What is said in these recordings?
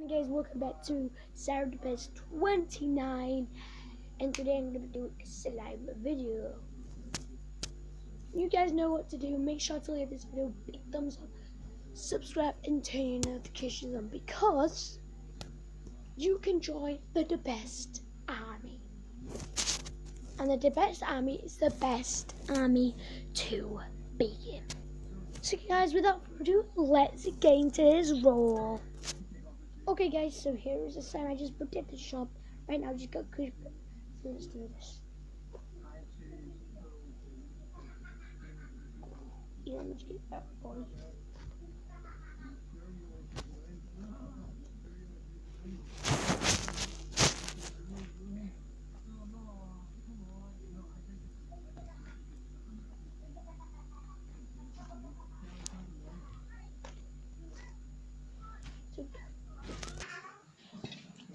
Guys, welcome back to Sarah the Best 29, and today I'm gonna do a slime video. You guys know what to do. Make sure to leave this video a big thumbs up, subscribe, and turn your notifications on because you can join the Best Army. And the Best Army is the best army to be in. So guys, without further ado, let's get into this role. Okay guys, so here is the slime I just booked at the shop. Right now I just got good. So let's do this. Yeah, let's get that boy.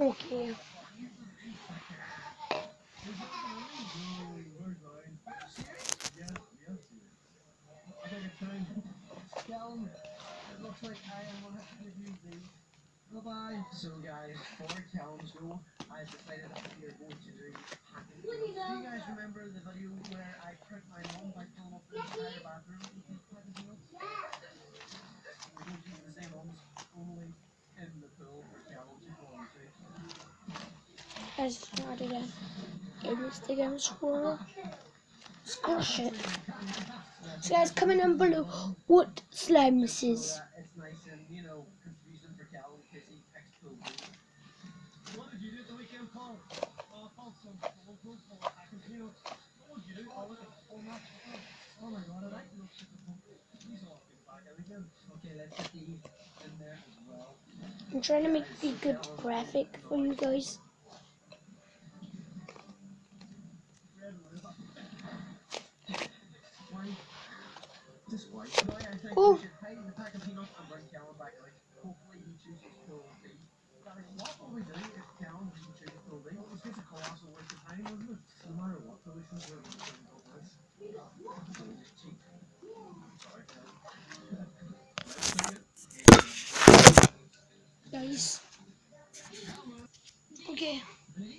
Okay. It looks like I am on it with Bye-bye. So guys, for Callum's goal, I decided that we are going to do hacking. Do you guys remember the video where I tricked my mom by filling up the entire bathroom with hacking fields? We're going to use the same ones, only in the pool for Callum's goal. Guys, started an Instagram squirrel. Squash it. So guys, comment down below what slime this is. It's nice and, confusing for Callum because he picks pool. What did you do at the weekend, Paul? Oh, Paul, hacking fields. What did you do? Oh my god, I like the he's all back again. Okay, let's get the in there as well. I'm trying to make a good graphic for you guys. Just white. So I think Oh. we should hide the pack of peanuts and bring Callum back out. Hopefully he chooses pool B. What will we do if Callum doesn't choose pool B? It was just a colossal waste of time, wasn't it? No matter what solutions we're going to go with. So we just cheat. Sorry, Guys. Okay. Let's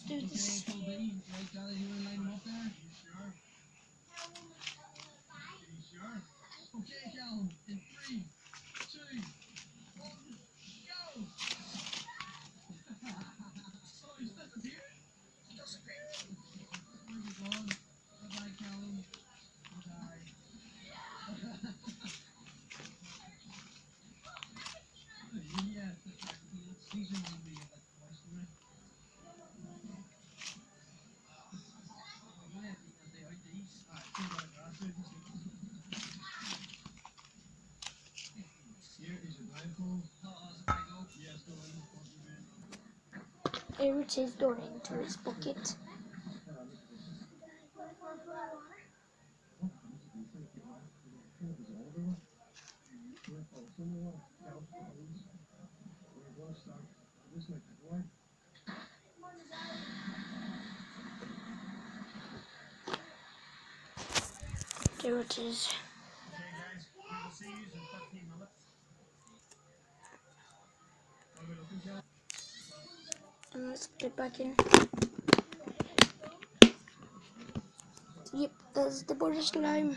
do this. Pool B, right, Daddy, you want to line them up there? Sure. Okay, Callum, in 3, 2, 1, go! Oh, he's disappeared? Disappeared! Where's he gone? Bye-bye, Callum. Bye-bye. Yeah, these are going to be a bit close to me. Here it is going into his bucket. There it is. And let's put it back in. Yep, that's the border slime.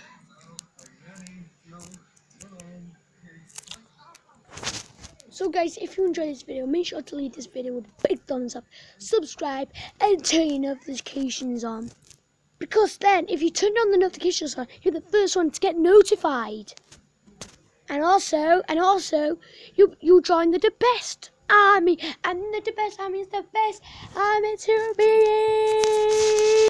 So guys, if you enjoyed this video, make sure to leave this video with a big thumbs up, subscribe, and turn your notifications on. Because then, if you turn on the notifications on, you're the first one to get notified. And also, you join the Best Army, and the Best Army is the best army to be in.